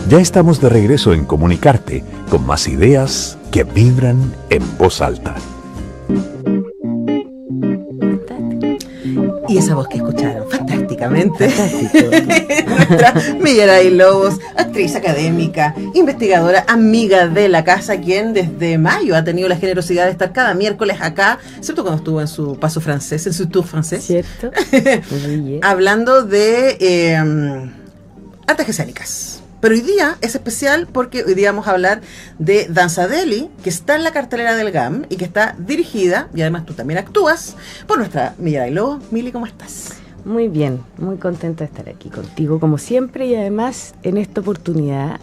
Ya estamos de regreso en Comunicarte, con más ideas que vibran en voz alta. Y esa voz que escucharon, fantásticamente, nuestra Millaray Lobos, actriz académica, investigadora, amiga de la casa, quien desde mayo ha tenido la generosidad de estar cada miércoles acá, excepto cuando estuvo en su paso francés, en su tour francés, ¿cierto? hablando de artes escénicas. Pero hoy día es especial porque hoy día vamos a hablar de Danzadeli, que está en la cartelera del GAM y que está dirigida, y además tú también actúas, por nuestra Millaray Lobos. Mili, ¿cómo estás? Muy bien, muy contenta de estar aquí contigo como siempre, y además en esta oportunidad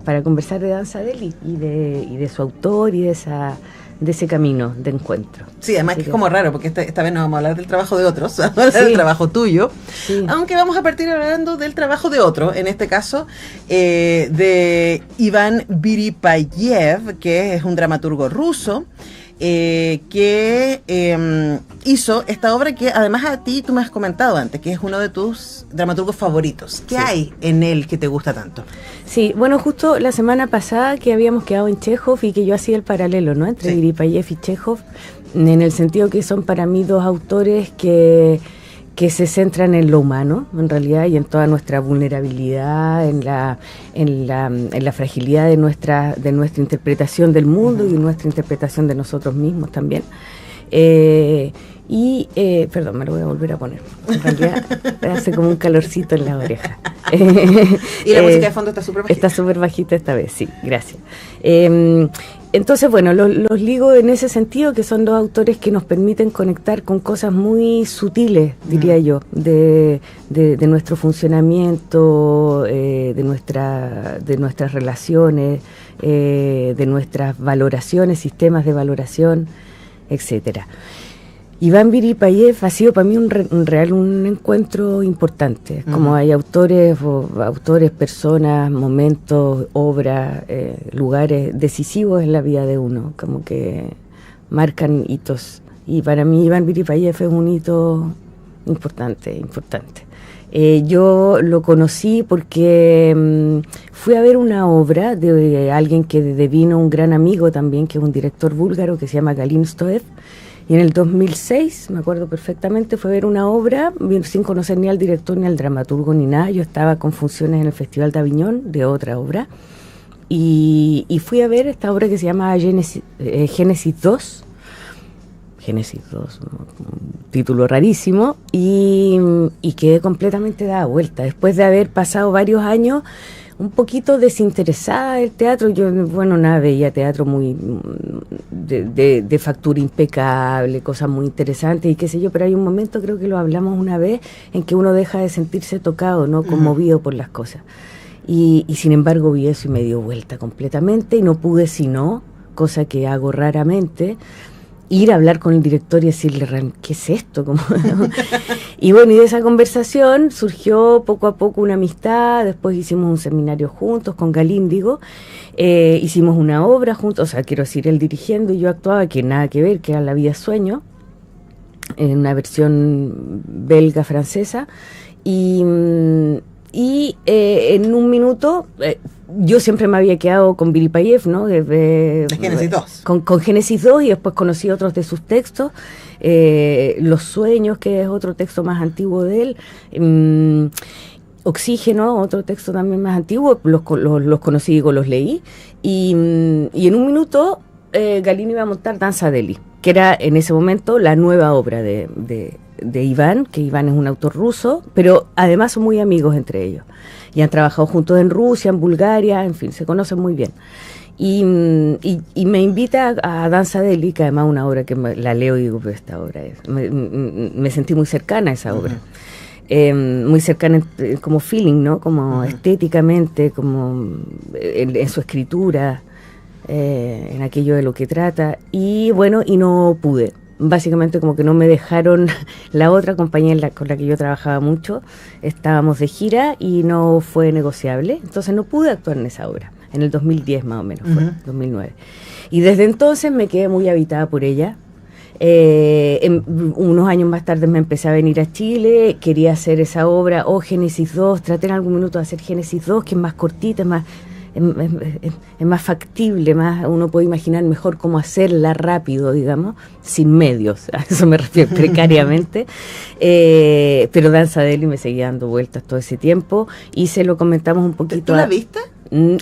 para conversar de Danzadeli y de su autor y de ese camino de encuentro. Sí, además que es como raro, porque esta vez no vamos a hablar del trabajo de otros, vamos a hablar del trabajo tuyo, aunque vamos a partir hablando del trabajo de otro, en este caso de Iván Biripayev, que es un dramaturgo ruso, que hizo esta obra que además a ti tú me has comentado antes, que es uno de tus dramaturgos favoritos. ¿Qué hay en él que te gusta tanto? Sí, bueno, justo la semana pasada que habíamos quedado en Chekhov y que yo hacía el paralelo, ¿no?, entre Biripayev y Chekhov, en el sentido que son para mí dos autores que se centran en lo humano, en realidad, y en toda nuestra vulnerabilidad, en la fragilidad de nuestra interpretación del mundo y nuestra interpretación de nosotros mismos también. Perdón, me lo voy a volver a poner. En realidad hace como un calorcito en la oreja. Y la música de fondo está súper bajita. Está súper bajita esta vez, sí, gracias. Entonces, bueno, los ligo en ese sentido, que son dos autores que nos permiten conectar con cosas muy sutiles, diría yo, de nuestro funcionamiento, de nuestras relaciones, de nuestras valoraciones, sistemas de valoración, etcétera. Iván Biripayev ha sido para mí un encuentro importante. Como hay autores, personas, momentos, obras, lugares decisivos en la vida de uno, como que marcan hitos. Y para mí Iván Biripayev es un hito importante. Yo lo conocí porque fui a ver una obra de alguien que devino un gran amigo también, que es un director búlgaro que se llama Galin Stoev. Y en el 2006, me acuerdo perfectamente, fue a ver una obra sin conocer ni al director ni al dramaturgo ni nada. Yo estaba con funciones en el Festival de Aviñón de otra obra y fui a ver esta obra que se llama Génesis 2. Génesis 2, un título rarísimo, y quedé completamente dada vuelta. Después de haber pasado varios años un poquito desinteresada del teatro, yo, veía teatro muy de factura impecable, cosas muy interesantes y qué sé yo, pero hay un momento, creo que lo hablamos una vez, en que uno deja de sentirse tocado, ¿no?, conmovido por las cosas. Y sin embargo vi eso y me dio vuelta completamente y no pude sino, cosa que hago raramente, ir a hablar con el director y decirle, ¿qué es esto? Y bueno, y de esa conversación surgió poco a poco una amistad. Después hicimos un seminario juntos con Galíndigo, hicimos una obra juntos, o sea, quiero decir, él dirigiendo y yo actuaba, que nada que ver, que era La vida sueño, en una versión belga-francesa, y en un minuto... yo siempre me había quedado con Biripayev, ¿no? De Génesis 2. Con Génesis 2, y después conocí otros de sus textos. Los sueños, que es otro texto más antiguo de él. Oxígeno, otro texto también más antiguo. Los conocí, digo, los leí. Y en un minuto Galín iba a montar Danzadeli, que era en ese momento la nueva obra de Iván, que Iván es un autor ruso, pero además son muy amigos entre ellos. Y han trabajado juntos en Rusia, en Bulgaria, en fin, se conocen muy bien. Y me invita a Danzadeli, que además es una obra que la leo y digo, pero esta obra es... Me sentí muy cercana a esa obra. Muy cercana como feeling, ¿no? Como estéticamente, como en su escritura, en aquello de lo que trata. Y bueno, y no pude. Básicamente como que no me dejaron. La otra compañía con la que yo trabajaba mucho, estábamos de gira y no fue negociable, entonces no pude actuar en esa obra, en el 2010 más o menos, fue 2009, y desde entonces me quedé muy habitada por ella. Unos años más tarde me empecé a venir a Chile, quería hacer esa obra, Génesis 2, traté en algún minuto de hacer Génesis 2, que es más cortita, es más factible, uno puede imaginar mejor cómo hacerla rápido, digamos, sin medios, a eso me refiero precariamente, pero Danza Deli me seguía dando vueltas todo ese tiempo y se lo comentamos un poquito. ¿Tú la viste?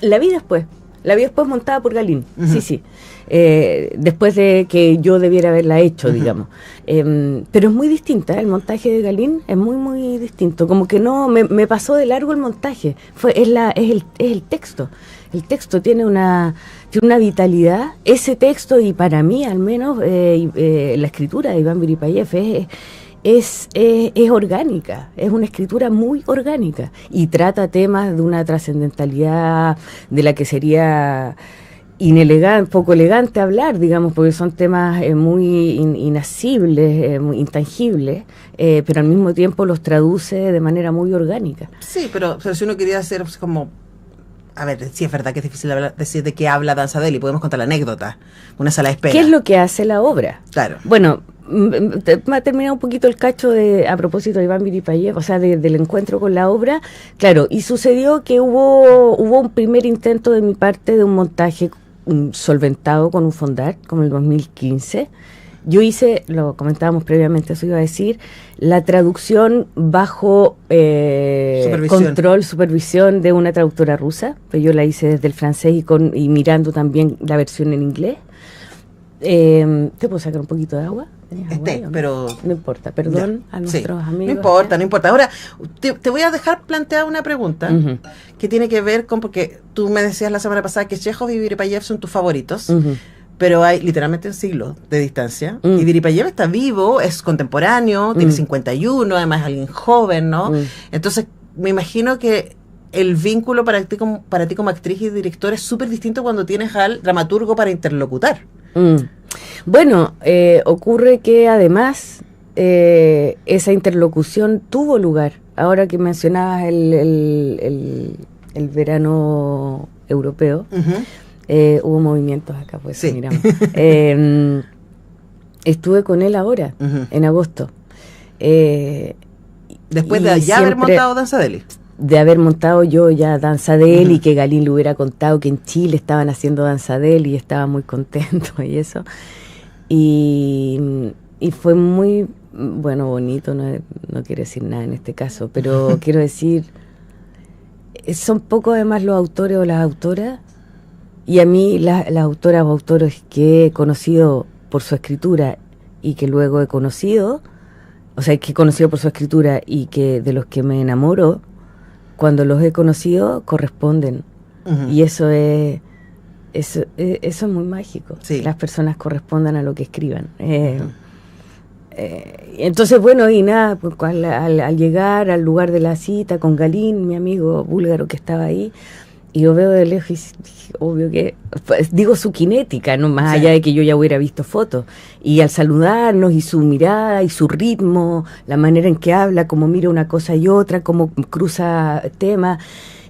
La vi después montada por Galín, sí. Después de que yo debiera haberla hecho, digamos. Pero es muy distinta, el montaje de Galín es muy, muy distinto. Como que no, me pasó de largo el montaje. Es el texto. El texto tiene una vitalidad. Ese texto, y para mí al menos, la escritura de Iván Viripayev es orgánica, es una escritura muy orgánica y trata temas de una trascendentalidad de la que sería poco elegante hablar, digamos, porque son temas muy inasibles, muy intangibles, pero al mismo tiempo los traduce de manera muy orgánica. Sí, pero si uno quería hacer como... A ver, sí es verdad que es difícil decir de qué habla Danza Deli, podemos contar la anécdota, una sala de espera. ¿Qué es lo que hace la obra? Claro. Bueno, me ha terminado un poquito el cacho a propósito de Iván Viripayev, o sea, del encuentro con la obra. Claro, y sucedió que hubo un primer intento de mi parte de un montaje solventado con un fondar, como el 2015. Yo hice, lo comentábamos previamente, eso iba a decir, la traducción bajo supervisión de una traductora rusa, pues yo la hice desde el francés y mirando también la versión en inglés. ¿Te puedo sacar un poquito de agua? Pero... No importa, perdón a nuestros amigos. No importa. Ahora, te voy a dejar plantear una pregunta que tiene que ver con, porque tú me decías la semana pasada que Chekhov y Viripayev son tus favoritos, pero hay literalmente un siglo de distancia, y Viripayev está vivo, es contemporáneo, tiene 51, además es alguien joven, ¿no? Entonces, me imagino que el vínculo para ti como actriz y director es súper distinto cuando tienes al dramaturgo para interlocutar. Bueno, ocurre que además esa interlocución tuvo lugar. Ahora que mencionabas el verano europeo, hubo movimientos acá, pues sí. Miramos. Estuve con él ahora, en agosto. Después de ya haber montado Danza Deli. De haber montado yo ya Danza Deli, y que Galín le hubiera contado que en Chile estaban haciendo Danza Deli y estaba muy contento y eso. Y fue muy, bonito, no quiero decir nada en este caso, pero quiero decir, son pocos además los autores o las autoras, y a mí las autoras o autores que he conocido por su escritura y que luego he conocido, o sea, que he conocido por su escritura y que de los que me enamoro, cuando los he conocido, corresponden. Y eso es muy mágico. Sí. Las personas correspondan a lo que escriban. Entonces, bueno, y nada, pues, al llegar al lugar de la cita con Galín, mi amigo búlgaro que estaba ahí, y yo veo de lejos y dije, obvio que, pues, digo su cinética, no más allá de que yo ya hubiera visto fotos, y al saludarnos y su mirada y su ritmo, la manera en que habla, cómo mira una cosa y otra, cómo cruza temas,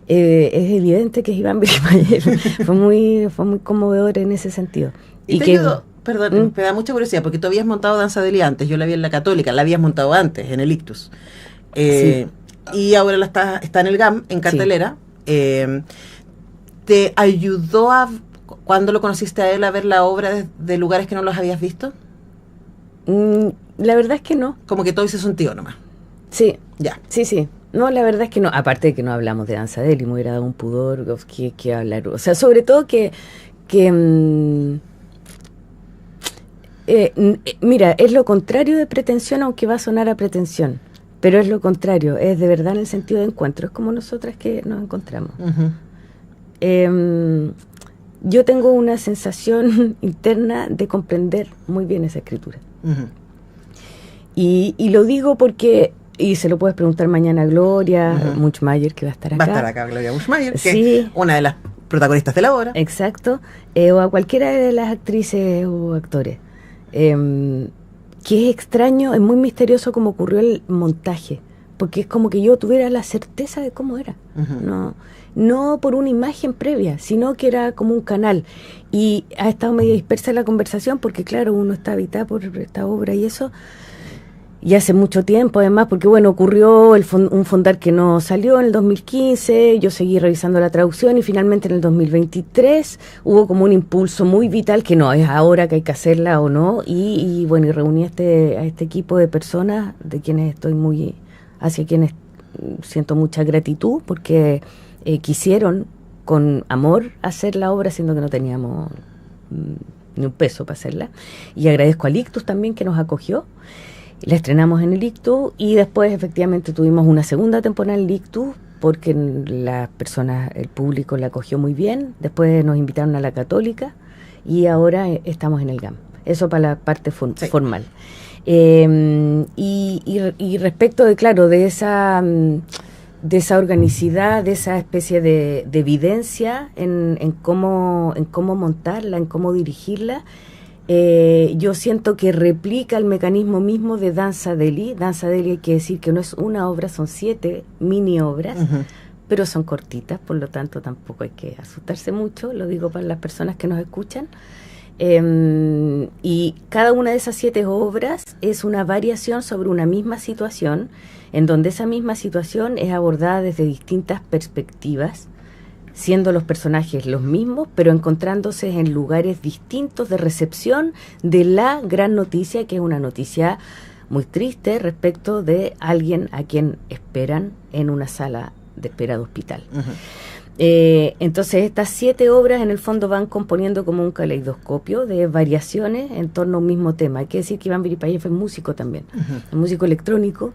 es evidente que es Iván Viripayev. fue muy conmovedor en ese sentido. Perdón, me da mucha curiosidad, porque tú habías montado Danza Deli antes, yo la vi en la Católica, la habías montado antes, en el Ictus, y ahora está en el GAM, en cartelera. ¿Te ayudó cuando lo conociste a él, a ver la obra de lugares que no los habías visto? La verdad es que no. Como que todo hizo sentido nomás. Sí. Ya. Sí. No, la verdad es que no. Aparte de que no hablamos de Danza Deli, me hubiera dado un pudor que hablar. O sea, sobre todo mira, es lo contrario de pretensión, aunque va a sonar a pretensión. Pero es lo contrario, es de verdad en el sentido de encuentro. Es como nosotras que nos encontramos. Yo tengo una sensación interna de comprender muy bien esa escritura. Y lo digo porque, y se lo puedes preguntar mañana a Gloria Muchmayer, que va a estar acá. Va a estar acá Gloria Muchmayer, que es una de las protagonistas de la obra. Exacto. O a cualquiera de las actrices o actores. Que es extraño, es muy misterioso cómo ocurrió el montaje, porque es como que yo tuviera la certeza de cómo era. No, no por una imagen previa, sino que era como un canal. Y ha estado medio dispersa la conversación porque, claro, uno está habitado por esta obra y eso, y hace mucho tiempo además, porque bueno, ocurrió un fondar que no salió en el 2015, yo seguí revisando la traducción y finalmente en el 2023 hubo como un impulso muy vital que no, es ahora que hay que hacerla o no, y bueno, y reuní a este equipo de personas de quienes hacia quienes siento mucha gratitud porque quisieron con amor hacer la obra, siendo que no teníamos ni un peso para hacerla, y agradezco al Ictus también que nos acogió. La estrenamos en el Ictus y después efectivamente tuvimos una segunda temporada en el Ictus porque las personas, el público la acogió muy bien. Después nos invitaron a la Católica y ahora estamos en el GAM. Eso para la parte formal. Y respecto de esa organicidad, de esa especie de evidencia en cómo montarla, en cómo dirigirla, yo siento que replica el mecanismo mismo de Danza Delhi. Danza Delhi, hay que decir que no es una obra, son 7 mini obras, pero son cortitas, por lo tanto tampoco hay que asustarse mucho, lo digo para las personas que nos escuchan. Y cada una de esas 7 obras es una variación sobre una misma situación, en donde esa misma situación es abordada desde distintas perspectivas, siendo los personajes los mismos, pero encontrándose en lugares distintos de recepción de la gran noticia, que es una noticia muy triste respecto de alguien a quien esperan en una sala de espera de hospital. Entonces estas 7 obras en el fondo van componiendo como un caleidoscopio de variaciones en torno a un mismo tema. Hay que decir que Iván Viripayev es músico también, es músico electrónico.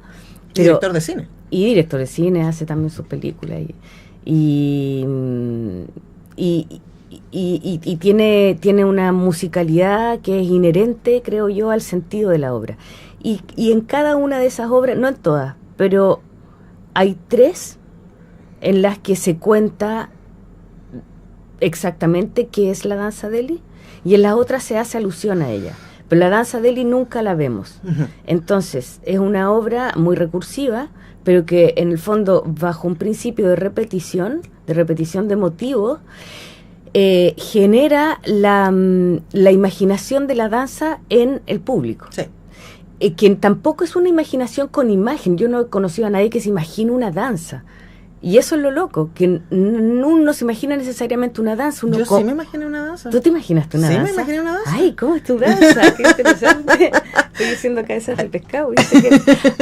Y director de cine. Y director de cine, hace también sus películas y tiene una musicalidad que es inherente, creo yo, al sentido de la obra. Y en cada una de esas obras, no en todas, pero hay 3 en las que se cuenta exactamente qué es la danza Delhi, y en las otras se hace alusión a ella. Pero la danza Delhi nunca la vemos. Entonces, es una obra muy recursiva, pero que en el fondo, bajo un principio de repetición de motivos, genera la imaginación de la danza en el público. Sí. Que tampoco es una imaginación con imagen. Yo no he conocido a nadie que se imagine una danza. Y eso es lo loco, que no se imagina necesariamente una danza. Yo sí me imaginé una danza. ¿Tú te imaginaste una danza? Sí, me imaginé una danza. Ay, ¿cómo es tu danza? Qué interesante. Estoy haciendo cabezas del pescado.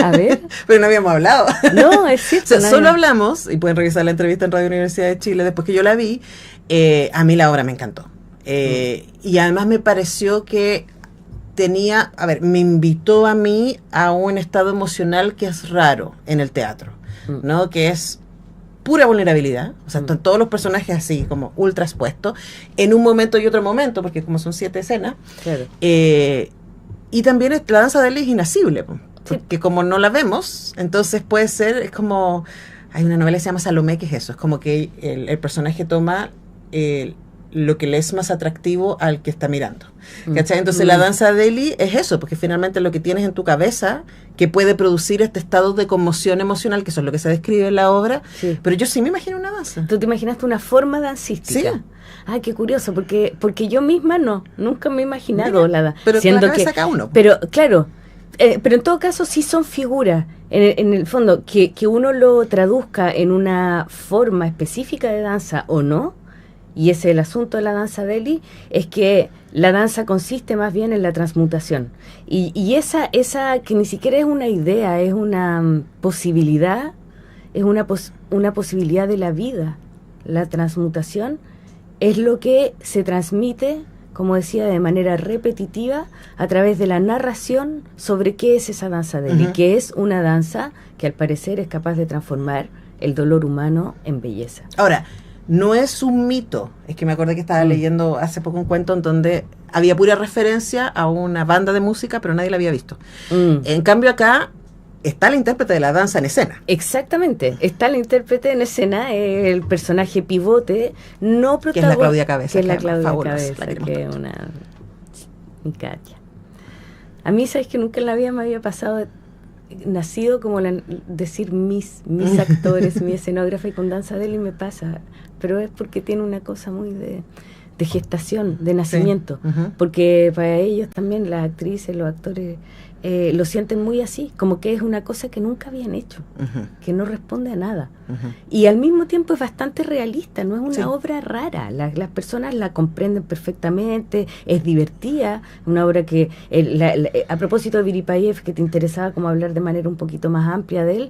A ver. Pero no habíamos hablado. No, es cierto. O sea, solo hablamos, y pueden revisar la entrevista en Radio Universidad de Chile, después que yo la vi, a mí la obra me encantó. Y además me pareció que me invitó a mí a un estado emocional que es raro en el teatro, ¿no? Que es pura vulnerabilidad, o sea, todos los personajes así, como ultra expuestos, en un momento y otro momento, porque como son 7 escenas, claro. Y también la danza de él es inasible, porque como no la vemos, entonces puede ser, es como, hay una novela que se llama Salomé, que es eso, es como que el personaje toma lo que le es más atractivo al que está mirando, ¿cachai? Entonces la danza de Delhi es eso, porque finalmente lo que tienes en tu cabeza que puede producir este estado de conmoción emocional, que eso es lo que se describe en la obra, pero yo sí me imagino una danza. ¿Tú te imaginaste una forma dancística? Sí. Ay, qué curioso, porque yo misma nunca me he imaginado la danza. Pero siendo la cabeza cada uno. Pero claro, pero en todo caso sí son figuras, en el fondo, que uno lo traduzca en una forma específica de danza o no. Y ese es el asunto de la danza Delhi, es que la danza consiste más bien en la transmutación. Y esa que ni siquiera es una idea, es una posibilidad, es una posibilidad de la vida. La transmutación es lo que se transmite, como decía, de manera repetitiva a través de la narración sobre qué es esa danza Delhi, que es una danza que al parecer es capaz de transformar el dolor humano en belleza. Ahora, no es un mito, es que me acordé que estaba leyendo hace poco un cuento en donde había pura referencia a una banda de música, pero nadie la había visto. En cambio acá está la intérprete de la danza en escena. Exactamente, está la intérprete en escena, el personaje pivote, no protagonista. Que es la Claudia Cabeza. Que es la Claudia Cabeza, que es una... Mi Katia. A mí, ¿sabes que nunca en la vida me había pasado nacido como decir mis actores, mi escenógrafa, y con Danza Deli me pasa, pero es porque tiene una cosa muy de gestación, de nacimiento, porque para ellos también las actrices, los actores lo sienten muy así, como que es una cosa que nunca habían hecho, que no responde a nada, y al mismo tiempo es bastante realista, no es una obra rara, las personas la comprenden perfectamente, es divertida, una obra que a propósito de Biripayev, que te interesaba como hablar de manera un poquito más amplia de él,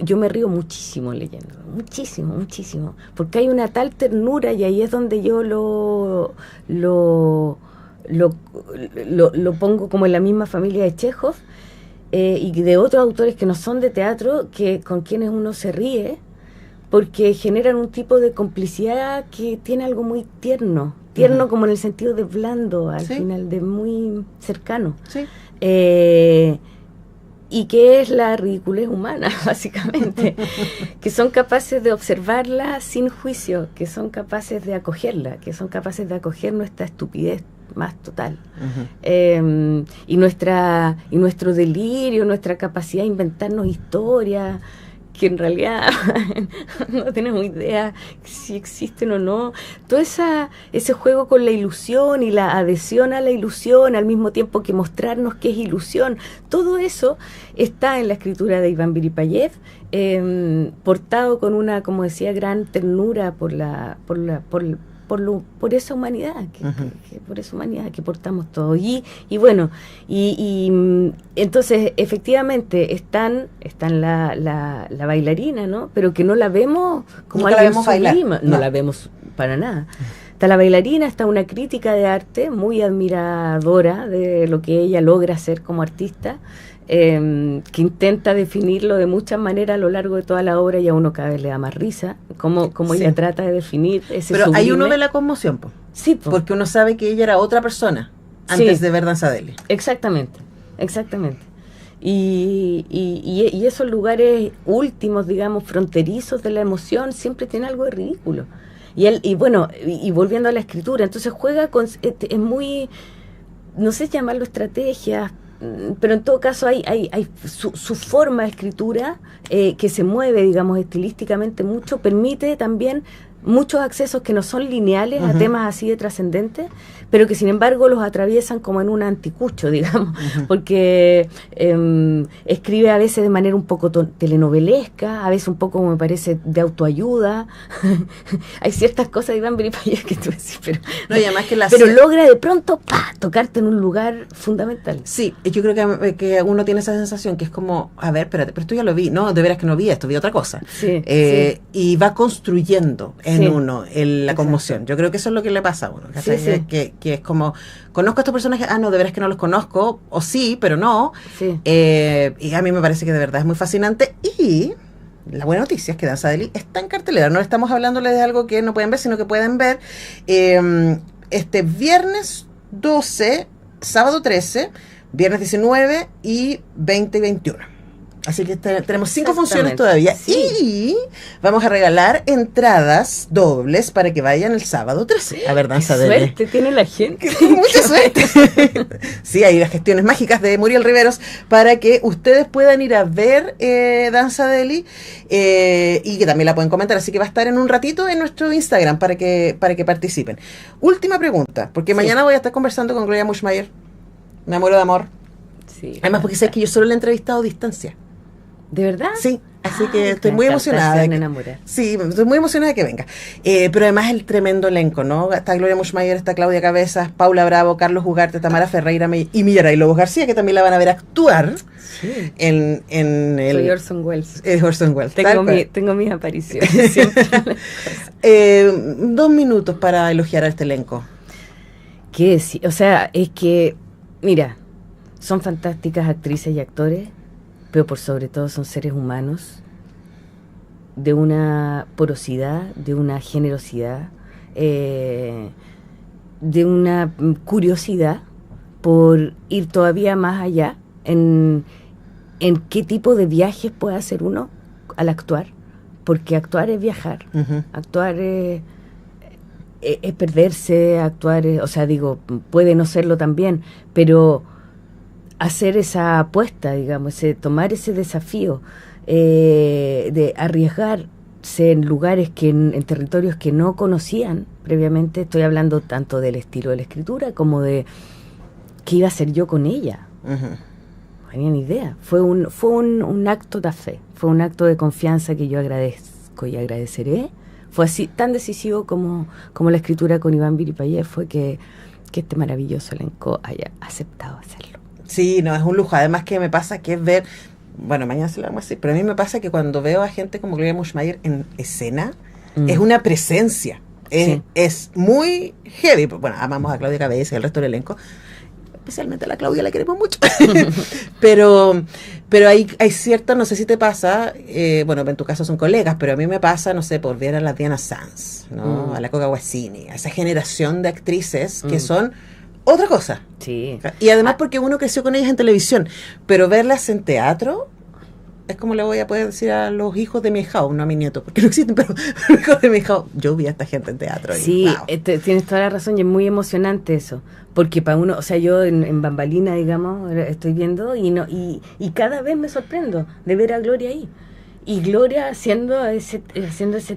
yo me río muchísimo leyendo, muchísimo, porque hay una tal ternura, y ahí es donde yo lo pongo como en la misma familia de Chekhov, y de otros autores que no son de teatro, que con quienes uno se ríe, porque generan un tipo de complicidad que tiene algo muy tierno como en el sentido de blando, al final, de muy cercano. Y que es la ridiculez humana, básicamente, que son capaces de observarla sin juicio, que son capaces de acogerla, que son capaces de acoger nuestra estupidez más total, y nuestro delirio, nuestra capacidad de inventarnos historias que en realidad no tenemos idea si existen o no. Todo ese juego con la ilusión y la adhesión a la ilusión, al mismo tiempo que mostrarnos que es ilusión, todo eso está en la escritura de Iván Biripayev, portado con una, como decía, gran ternura por esa humanidad por esa humanidad que portamos todos, y bueno, y entonces efectivamente están la bailarina, ¿no? Pero que no la vemos como alguien sublime, no la vemos para nada. Está la bailarina, está una crítica de arte muy admiradora de lo que ella logra hacer como artista, que intenta definirlo de muchas maneras a lo largo de toda la obra, y a uno cada vez le da más risa como ella trata de definir ese pero sublime. ahí uno ve la conmoción, porque uno sabe que ella era otra persona antes de ver Danza Deli. Exactamente. Y esos lugares últimos, digamos, fronterizos de la emoción, siempre tiene algo de ridículo. Y volviendo a la escritura, entonces juega con, es muy, no sé llamarlo estrategia, pero en todo caso hay su forma de escritura, que se mueve, digamos, estilísticamente mucho, permite también muchos accesos que no son lineales a temas así de trascendentes, pero que sin embargo los atraviesan como en un anticucho, digamos, porque escribe a veces de manera un poco telenovelesca, a veces un poco, como me parece, de autoayuda. Hay ciertas cosas de Iván Biripayev que tú decís, pero logra de pronto tocarte en un lugar fundamental. Sí, yo creo que uno tiene esa sensación que es como, a ver, espérate, pero esto ya lo vi, no, de veras que no vi esto, vi otra cosa. Y va construyendo en uno la conmoción. Yo creo que eso es lo que le pasa a uno, que es como, conozco a estos personajes, no, de veras que no los conozco, o sí, pero no. Y a mí me parece que de verdad es muy fascinante. Y la buena noticia es que Danza Deli está en cartelera, no estamos hablándoles de algo que no pueden ver, sino que pueden ver este viernes 12, sábado 13, viernes 19 y 20 y 21. Así que tenemos 5 funciones todavía. Y vamos a regalar entradas dobles para que vayan el sábado 13 a ver Danza Deli. ¡Qué suerte tiene la gente! ¡Mucha suerte! Sí, hay las gestiones mágicas de Muriel Riveros para que ustedes puedan ir a ver Danza Deli, y que también la pueden comentar. Así que va a estar en un ratito en nuestro Instagram para que participen. Última pregunta, porque mañana voy a estar conversando con Gloria Muschmeyer. Me muero de amor. Además, porque sé que yo solo la he entrevistado a distancia. ¿De verdad? Sí, así que estoy muy emocionada. Sí, estoy muy emocionada de que venga. Pero además el tremendo elenco, ¿no? Está Gloria Muschmeyer, está Claudia Cabezas, Paula Bravo, Carlos Ugarte, Tamara Ferreira y Millaray Lobos García, que también la van a ver actuar en el... Soy Orson Welles. Orson Welles. Tengo mis apariciones siempre. 2 minutos para elogiar a este elenco. ¿Qué decir? O sea, es que, mira, son fantásticas actrices y actores, pero por sobre todo son seres humanos de una porosidad, de una generosidad, de una curiosidad por ir todavía más allá en qué tipo de viajes puede hacer uno al actuar, porque actuar es viajar, actuar es perderse, actuar, o sea, digo, puede no serlo también, pero hacer esa apuesta, digamos, tomar ese desafío de arriesgarse en lugares en territorios que no conocían previamente. Estoy hablando tanto del estilo de la escritura como de qué iba a hacer yo con ella. No tenía ni idea. Fue un acto de fe, fue un acto de confianza que yo agradezco y agradeceré. Fue así tan decisivo como la escritura con Iván Viripayé fue que este maravilloso elenco haya aceptado hacerlo. Sí, no, es un lujo. Además que me pasa que es ver, bueno, mañana se lo vamos a decir, pero a mí me pasa que cuando veo a gente como Gloria Muschmayer en escena, es una presencia. Es muy heavy. Bueno, amamos a Claudia Cabeza y al resto del elenco. Especialmente a la Claudia la queremos mucho. pero hay cierta, no sé si te pasa, bueno, en tu caso son colegas, pero a mí me pasa, no sé, por ver a la Diana Sanz, ¿no? A la Coca Guasini, a esa generación de actrices que son otra cosa. Sí. Y además porque uno creció con ellas en televisión, pero verlas en teatro es como le voy a poder decir a los hijos de mi hijao, no a mi nieto, porque no existen, pero los hijos de mi hijao, yo vi a esta gente en teatro. Sí, wow. Tienes toda la razón y es muy emocionante eso, porque para uno, o sea, yo en bambalina, digamos, estoy viendo y cada vez me sorprendo de ver a Gloria ahí. Y Gloria haciendo ese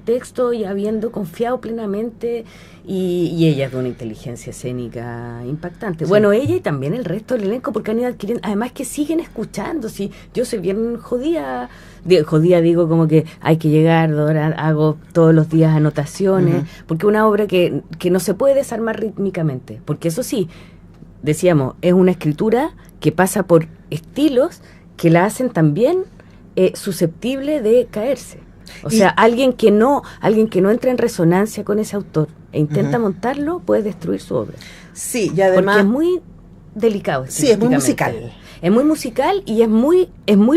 texto y habiendo confiado plenamente, y ella es de una inteligencia escénica impactante. Sí. Bueno, ella y también el resto del elenco, porque han ido adquiriendo, además que siguen escuchando. Sí, yo soy bien jodida digo como que hay que llegar, hago todos los días anotaciones, porque una obra que no se puede desarmar rítmicamente, porque eso sí, decíamos, es una escritura que pasa por estilos que la hacen también susceptible de caerse. O sea, alguien que no entra en resonancia con ese autor e intenta montarlo, puede destruir su obra. Sí, y además... Porque es muy delicado. Sí, es muy musical. Es muy musical y es muy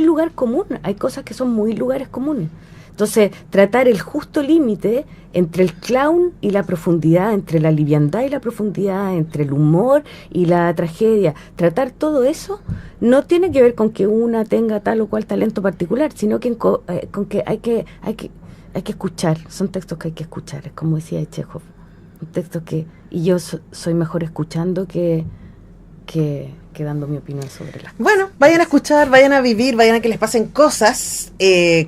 lugar común. Hay cosas que son muy lugares comunes. Entonces, tratar el justo límite entre el clown y la profundidad, entre la liviandad y la profundidad, entre el humor y la tragedia, tratar todo eso no tiene que ver con que una tenga tal o cual talento particular, sino que con que hay que escuchar. Son textos que hay que escuchar, es como decía Chekhov. Un texto y yo soy mejor escuchando que dando mi opinión sobre las cosas. Bueno, vayan a escuchar, vayan a vivir, vayan a que les pasen cosas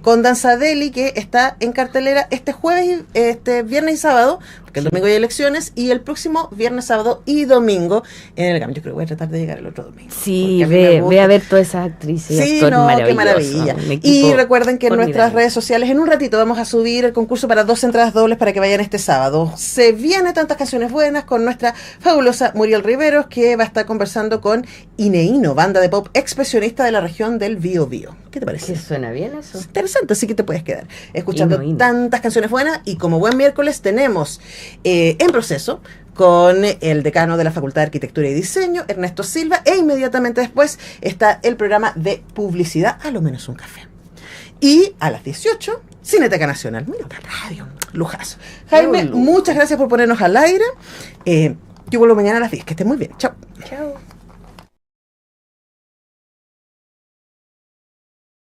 con Danzadeli, que está en cartelera este jueves, este viernes y sábado, porque el domingo hay elecciones, y el próximo viernes, sábado y domingo en el GAM. Yo creo que voy a tratar de llegar el otro domingo. Sí, ve a ver todas esas actrices. Sí, no, qué maravilla. Y recuerden que en nuestras redes sociales, en un ratito vamos a subir el concurso para 2 entradas dobles para que vayan este sábado. Se viene Tantas Canciones Buenas con nuestra fabulosa Muriel Riveros, que va a estar conversando con Ineíno, banda de pop expresionista de la región del Biobío. ¿Qué te parece? ¿Sí suena bien eso? Interesante, así que te puedes quedar escuchando Tantas Canciones Buenas. Y como buen miércoles tenemos En Proceso con el decano de la Facultad de Arquitectura y Diseño, Ernesto Silva, e inmediatamente después está el programa de publicidad, a lo menos un café. Y a las 18, Cineteca Nacional. Mira, otra radio, lujazo. Jaime, muchas gracias por ponernos al aire. Yo vuelvo mañana a las 10. Que estés muy bien. Chao. Chao.